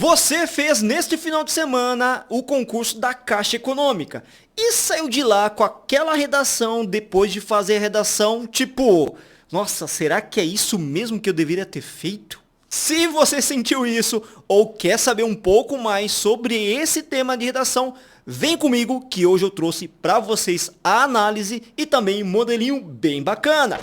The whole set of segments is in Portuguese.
Você fez neste final de semana o concurso da Caixa Econômica e saiu de lá com aquela redação depois de fazer a redação, tipo, nossa, será que é isso mesmo que eu deveria ter feito? Se você sentiu isso ou quer saber um pouco mais sobre esse tema de redação, vem comigo que hoje eu trouxe para vocês a análise e também um modelinho bem bacana.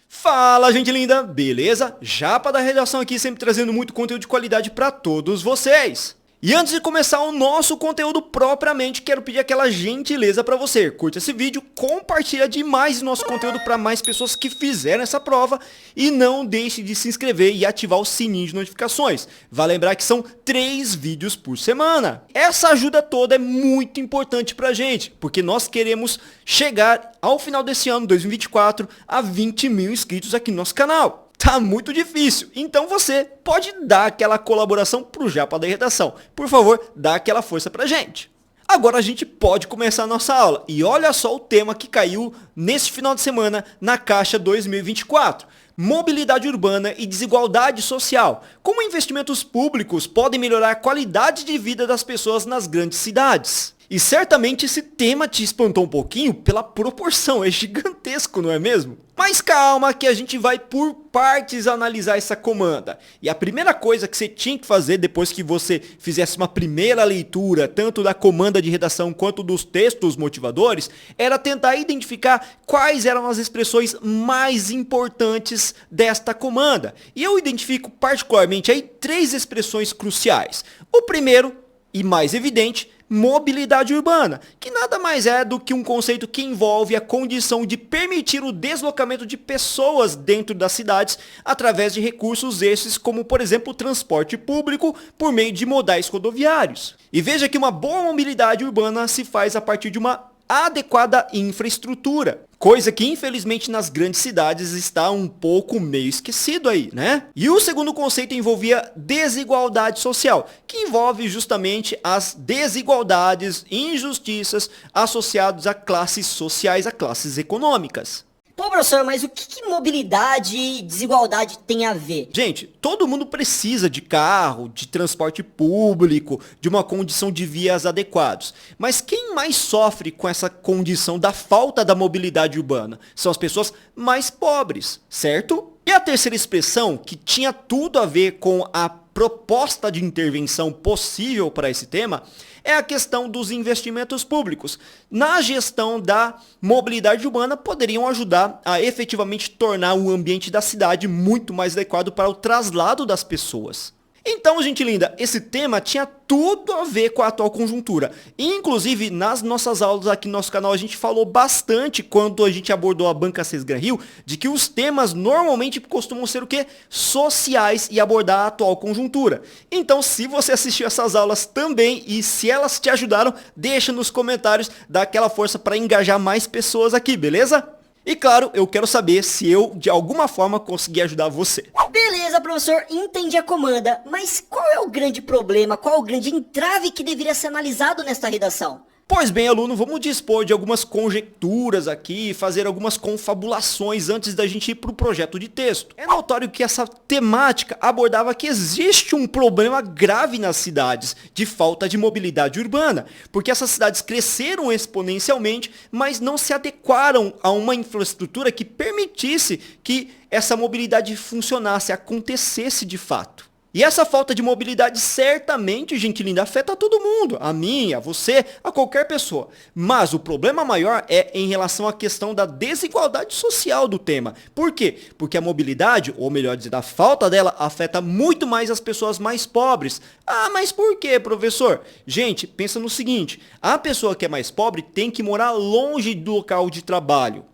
Fala, gente linda, beleza? Japa da redação aqui, sempre trazendo muito conteúdo de qualidade para todos vocês. E antes de começar o nosso conteúdo propriamente, quero pedir aquela gentileza para você. Curte esse vídeo, compartilha demais o nosso conteúdo para mais pessoas que fizeram essa prova e não deixe de se inscrever e ativar o sininho de notificações. Vale lembrar que são 3 vídeos por semana. Essa ajuda toda é muito importante pra gente, porque nós queremos chegar ao final desse ano, 2024, a 20 mil inscritos aqui no nosso canal. Tá muito difícil, então você pode dar aquela colaboração pro Japa da Redação. Por favor, dá aquela força pra gente. Agora a gente pode começar a nossa aula. E olha só o tema que caiu neste final de semana na Caixa 2024. Mobilidade urbana e desigualdade social. Como investimentos públicos podem melhorar a qualidade de vida das pessoas nas grandes cidades? E certamente esse tema te espantou um pouquinho pela proporção, é gigantesco, não é mesmo? Mas calma que a gente vai por partes analisar essa comanda. E a primeira coisa que você tinha que fazer depois que você fizesse uma primeira leitura, tanto da comanda de redação quanto dos textos motivadores, era tentar identificar quais eram as expressões mais importantes desta comanda. E eu identifico particularmente aí 3 expressões cruciais. O primeiro, e mais evidente, mobilidade urbana, que nada mais é do que um conceito que envolve a condição de permitir o deslocamento de pessoas dentro das cidades através de recursos esses como, por exemplo, o transporte público por meio de modais rodoviários. E veja que uma boa mobilidade urbana se faz a partir de uma adequada infraestrutura, coisa que infelizmente nas grandes cidades está um pouco meio esquecido aí, né? E o segundo conceito envolvia desigualdade social, que envolve justamente as desigualdades e injustiças associadas a classes sociais, a classes econômicas. Pô, professor, mas o que mobilidade e desigualdade tem a ver? Gente, todo mundo precisa de carro, de transporte público, de uma condição de vias adequados. Mas quem mais sofre com essa condição da falta da mobilidade urbana? São as pessoas mais pobres, certo? E a terceira expressão, que tinha tudo a ver com a proposta de intervenção possível para esse tema, é a questão dos investimentos públicos. Na gestão da mobilidade urbana, poderiam ajudar a efetivamente tornar o ambiente da cidade muito mais adequado para o traslado das pessoas. Então, gente linda, esse tema tinha tudo a ver com a atual conjuntura. Inclusive, nas nossas aulas aqui no nosso canal, a gente falou bastante quando a gente abordou a Banca Sesgran Rio, de que os temas normalmente costumam ser o quê? Sociais e abordar a atual conjuntura. Então, se você assistiu essas aulas também e se elas te ajudaram, deixa nos comentários, dá aquela força para engajar mais pessoas aqui, beleza? E claro, eu quero saber se eu, de alguma forma, consegui ajudar você. Beleza, professor, entendi a comanda, mas qual é o grande problema, qual é o grande entrave que deveria ser analisado nesta redação? Pois bem, aluno, vamos dispor de algumas conjecturas aqui, fazer algumas confabulações antes da gente ir para o projeto de texto. É notório que essa temática abordava que existe um problema grave nas cidades de falta de mobilidade urbana, porque essas cidades cresceram exponencialmente, mas não se adequaram a uma infraestrutura que permitisse que essa mobilidade funcionasse, acontecesse de fato. E essa falta de mobilidade certamente, gente linda, afeta todo mundo, a mim, a você, a qualquer pessoa. Mas o problema maior é em relação à questão da desigualdade social do tema. Por quê? Porque a mobilidade, ou melhor dizer, a falta dela, afeta muito mais as pessoas mais pobres. Ah, mas por quê, professor? Gente, pensa no seguinte, a pessoa que é mais pobre tem que morar longe do local de trabalho.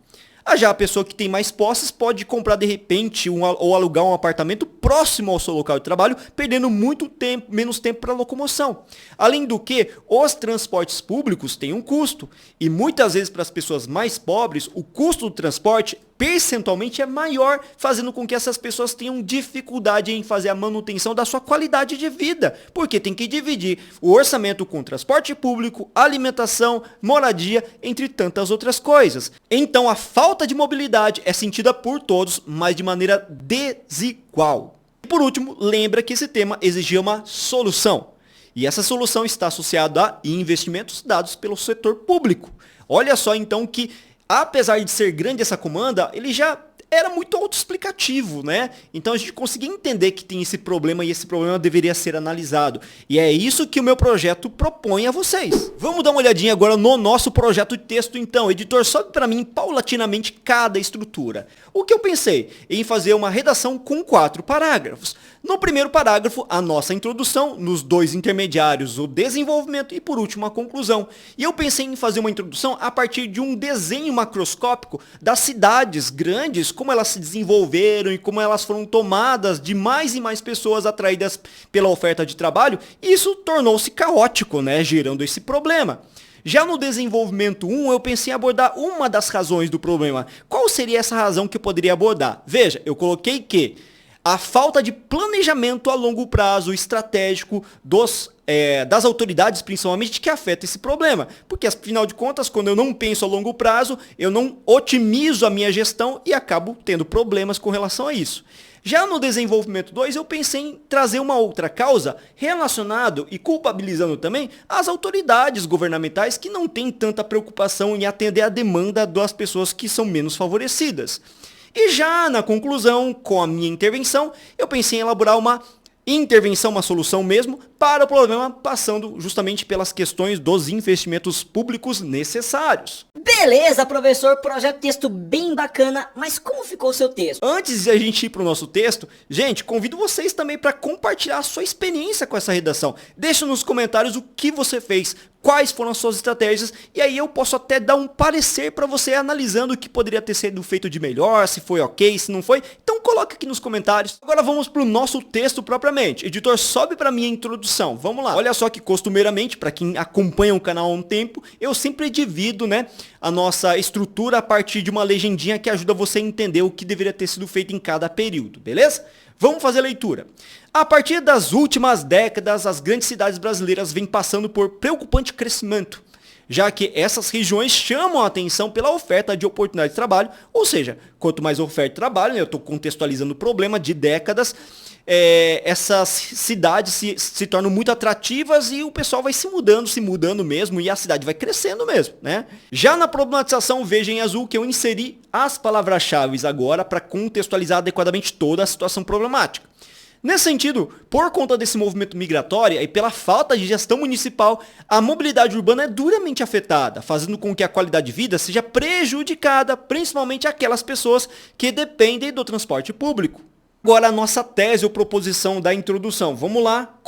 Já a pessoa que tem mais posses pode comprar de repente ou alugar um apartamento próximo próximo ao seu local de trabalho, perdendo menos tempo para locomoção. Além do que, os transportes públicos têm um custo, e muitas vezes para as pessoas mais pobres, o custo do transporte percentualmente é maior, fazendo com que essas pessoas tenham dificuldade em fazer a manutenção da sua qualidade de vida, porque tem que dividir o orçamento com transporte público, alimentação, moradia, entre tantas outras coisas. Então a falta de mobilidade é sentida por todos, mas de maneira desigual. E por último, lembra que esse tema exigia uma solução. E essa solução está associada a investimentos dados pelo setor público. Olha só então que, apesar de ser grande essa comanda, ele já era muito autoexplicativo, né? Então a gente conseguia entender que tem esse problema e esse problema deveria ser analisado. E é isso que o meu projeto propõe a vocês. Vamos dar uma olhadinha agora no nosso projeto de texto então. Editor, sobe para mim paulatinamente cada estrutura. O que eu pensei? Em fazer uma redação com 4 parágrafos. No primeiro parágrafo, a nossa introdução, nos 2 intermediários, o desenvolvimento e por último a conclusão. E eu pensei em fazer uma introdução a partir de um desenho macroscópico das cidades grandes, como elas se desenvolveram e como elas foram tomadas de mais e mais pessoas atraídas pela oferta de trabalho. E isso tornou-se caótico, né, gerando esse problema. Já no desenvolvimento 1, eu pensei em abordar uma das razões do problema. Qual seria essa razão que eu poderia abordar? Veja, eu coloquei que a falta de planejamento a longo prazo estratégico das autoridades, principalmente, que afeta esse problema. Porque, afinal de contas, quando eu não penso a longo prazo, eu não otimizo a minha gestão e acabo tendo problemas com relação a isso. Já no desenvolvimento 2, eu pensei em trazer uma outra causa relacionado e culpabilizando também as autoridades governamentais que não têm tanta preocupação em atender a demanda das pessoas que são menos favorecidas. E já na conclusão, com a minha intervenção, eu pensei em elaborar uma intervenção, uma solução mesmo, para o problema, passando justamente pelas questões dos investimentos públicos necessários. Beleza, professor, projeto de texto bem bacana, mas como ficou o seu texto? Antes de a gente ir para o nosso texto, gente, convido vocês também para compartilhar a sua experiência com essa redação. Deixa nos comentários o que você fez, quais foram as suas estratégias, e aí eu posso até dar um parecer para você analisando o que poderia ter sido feito de melhor, se foi ok, se não foi. Então coloca aqui nos comentários. Agora vamos para o nosso texto propriamente. Editor, sobe para minha introdução. Vamos lá. Olha só que costumeiramente, para quem acompanha o canal há um tempo, eu sempre divido, né, a nossa estrutura a partir de uma legendinha que ajuda você a entender o que deveria ter sido feito em cada período, beleza? Vamos fazer a leitura. A partir das últimas décadas, as grandes cidades brasileiras vêm passando por preocupante crescimento, já que essas regiões chamam a atenção pela oferta de oportunidade de trabalho, ou seja, quanto mais oferta de trabalho, né, eu estou contextualizando o problema de décadas, essas cidades se tornam muito atrativas e o pessoal vai se mudando mesmo e a cidade vai crescendo mesmo, né? Já na problematização, veja em azul que eu inseri as palavras-chave agora para contextualizar adequadamente toda a situação problemática. Nesse sentido, por conta desse movimento migratório e pela falta de gestão municipal, a mobilidade urbana é duramente afetada, fazendo com que a qualidade de vida seja prejudicada, principalmente aquelas pessoas que dependem do transporte público. Agora a nossa tese ou proposição da introdução. Vamos lá,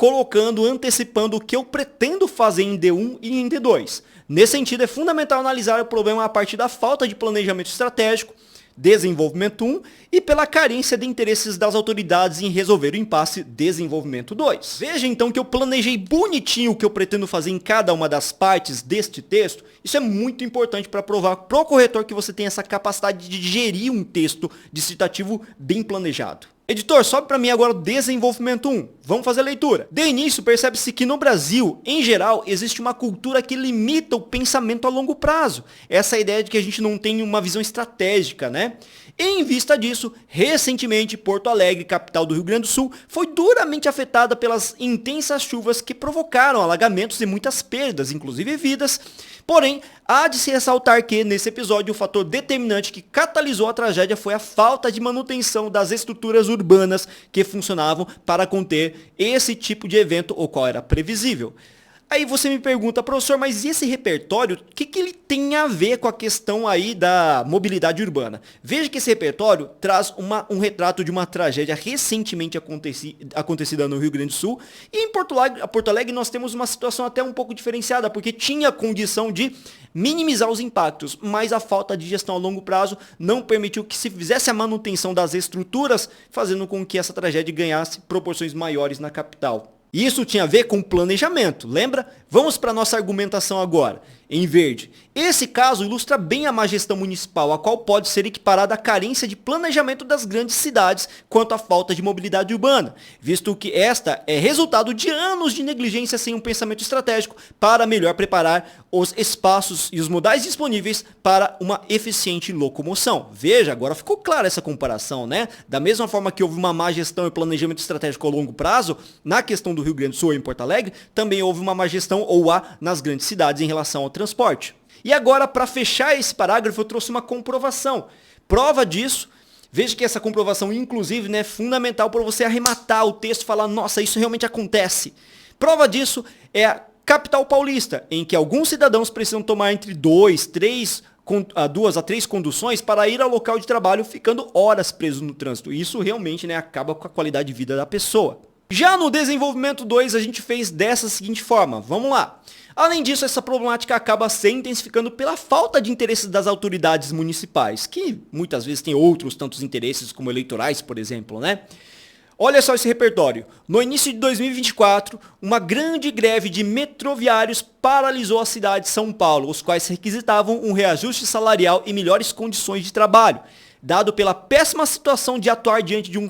antecipando o que eu pretendo fazer em D1 e em D2. Nesse sentido, é fundamental analisar o problema a partir da falta de planejamento estratégico, desenvolvimento 1, e pela carência de interesses das autoridades em resolver o impasse desenvolvimento 2. Veja então que eu planejei bonitinho o que eu pretendo fazer em cada uma das partes deste texto. Isso é muito importante para provar pro corretor que você tem essa capacidade de gerir um texto dissertativo bem planejado. Editor, sobe para mim agora o desenvolvimento 1. Vamos fazer a leitura. De início, percebe-se que no Brasil, em geral, existe uma cultura que limita o pensamento a longo prazo. Essa é a ideia de que a gente não tem uma visão estratégica, né? Em vista disso, recentemente, Porto Alegre, capital do Rio Grande do Sul, foi duramente afetada pelas intensas chuvas que provocaram alagamentos e muitas perdas, inclusive vidas. Porém, há de se ressaltar que, nesse episódio, o fator determinante que catalisou a tragédia foi a falta de manutenção das estruturas urbanas que funcionavam para conter esse tipo de evento, o qual era previsível. Aí você me pergunta, professor, mas e esse repertório, o que ele tem a ver com a questão aí da mobilidade urbana? Veja que esse repertório traz um retrato de uma tragédia recentemente acontecida no Rio Grande do Sul. E em Porto Alegre nós temos uma situação até um pouco diferenciada, porque tinha condição de minimizar os impactos, mas a falta de gestão a longo prazo não permitiu que se fizesse a manutenção das estruturas, fazendo com que essa tragédia ganhasse proporções maiores na capital. Isso tinha a ver com planejamento, lembra? Vamos para a nossa argumentação agora, em verde. Esse caso ilustra bem a má gestão municipal, a qual pode ser equiparada à carência de planejamento das grandes cidades quanto à falta de mobilidade urbana, visto que esta é resultado de anos de negligência sem um pensamento estratégico para melhor preparar os espaços e os modais disponíveis para uma eficiente locomoção. Veja, agora ficou clara essa comparação, né? Da mesma forma que houve uma má gestão e planejamento estratégico a longo prazo, na questão do Rio Grande do Sul e em Porto Alegre, também houve uma má gestão ou há nas grandes cidades em relação ao transporte. E agora, para fechar esse parágrafo, eu trouxe uma comprovação. Prova disso, veja que essa comprovação, inclusive, né, é fundamental para você arrematar o texto e falar, nossa, isso realmente acontece. Prova disso é a capital paulista, em que alguns cidadãos precisam tomar entre 2 a 3 conduções para ir ao local de trabalho, ficando horas presos no trânsito. Isso realmente, né, acaba com a qualidade de vida da pessoa. Já no desenvolvimento 2, a gente fez dessa seguinte forma. Vamos lá. Além disso, essa problemática acaba se intensificando pela falta de interesses das autoridades municipais, que muitas vezes têm outros tantos interesses, como eleitorais, por exemplo, né? Olha só esse repertório. No início de 2024, uma grande greve de metroviários paralisou a cidade de São Paulo, os quais requisitavam um reajuste salarial e melhores condições de trabalho, dado pela péssima situação de atuar diante de um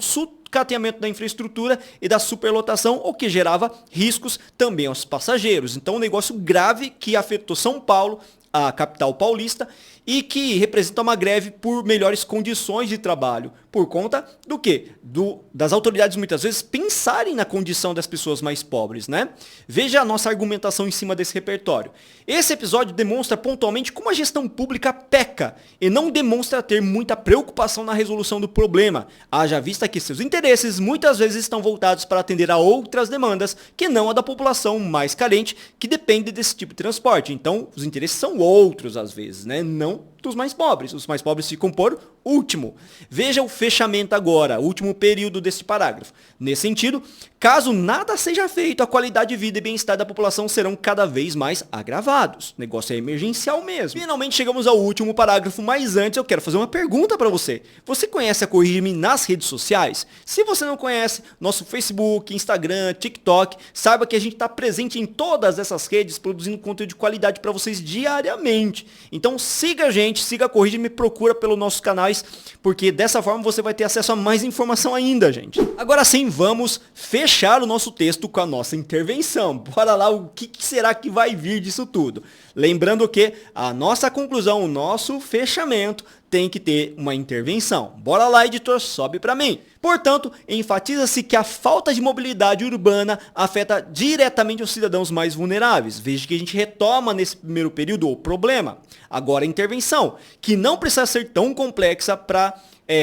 cateamento da infraestrutura e da superlotação, o que gerava riscos também aos passageiros. Então, um negócio grave que afetou São Paulo, a capital paulista, e que representa uma greve por melhores condições de trabalho. Por conta do quê? Das autoridades muitas vezes pensarem na condição das pessoas mais pobres, né? Veja a nossa argumentação em cima desse repertório. Esse episódio demonstra pontualmente como a gestão pública peca e não demonstra ter muita preocupação na resolução do problema, haja vista que seus interesses muitas vezes estão voltados para atender a outras demandas que não a da população mais carente que depende desse tipo de transporte. Então, os interesses são outros às vezes, né? Não dos mais pobres. Os mais pobres ficam por último. Veja o fechamento agora, o último período desse parágrafo. Nesse sentido, caso nada seja feito, a qualidade de vida e bem-estar da população serão cada vez mais agravados. O negócio é emergencial mesmo. Finalmente chegamos ao último parágrafo, mas antes eu quero fazer uma pergunta para você. Você conhece a Corrige-me nas redes sociais? Se você não conhece, nosso Facebook, Instagram, TikTok, saiba que a gente está presente em todas essas redes, produzindo conteúdo de qualidade para vocês diariamente. Então siga a gente, siga a Corrige-me, procura pelos nossos canais, porque dessa forma você vai ter acesso a mais informação ainda, gente. Agora sim, vamos fechar o nosso texto com a nossa intervenção. Bora lá, o que será que vai vir disso tudo? Lembrando que a nossa conclusão, o nosso fechamento tem que ter uma intervenção. Bora lá, editor, sobe para mim. Portanto, enfatiza-se que a falta de mobilidade urbana afeta diretamente os cidadãos mais vulneráveis. Veja que a gente retoma nesse primeiro período o problema. Agora a intervenção, que não precisa ser tão complexa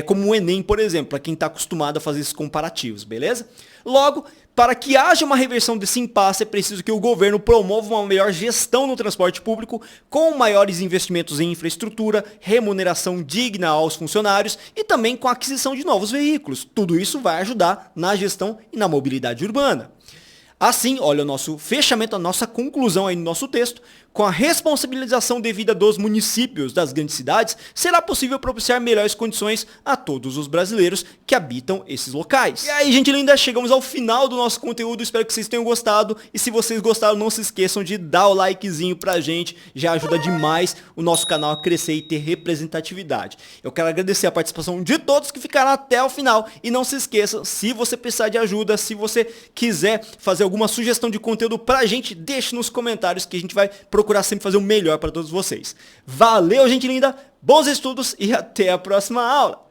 como o Enem, por exemplo, para quem está acostumado a fazer esses comparativos, beleza? Logo, para que haja uma reversão desse impasse, é preciso que o governo promova uma melhor gestão no transporte público, com maiores investimentos em infraestrutura, remuneração digna aos funcionários e também com a aquisição de novos veículos. Tudo isso vai ajudar na gestão e na mobilidade urbana. Assim, olha o nosso fechamento, a nossa conclusão aí no nosso texto. Com a responsabilização devida dos municípios das grandes cidades, será possível propiciar melhores condições a todos os brasileiros que habitam esses locais. E aí, gente linda, chegamos ao final do nosso conteúdo. Espero que vocês tenham gostado. E se vocês gostaram, não se esqueçam de dar o likezinho pra gente. Já ajuda demais o nosso canal a crescer e ter representatividade. Eu quero agradecer a participação de todos que ficaram até o final. E não se esqueçam, se você precisar de ajuda, se você quiser fazer alguma sugestão de conteúdo pra gente, deixe nos comentários que a gente vai procurar sempre fazer o melhor para todos vocês. Valeu, gente linda, bons estudos e até a próxima aula!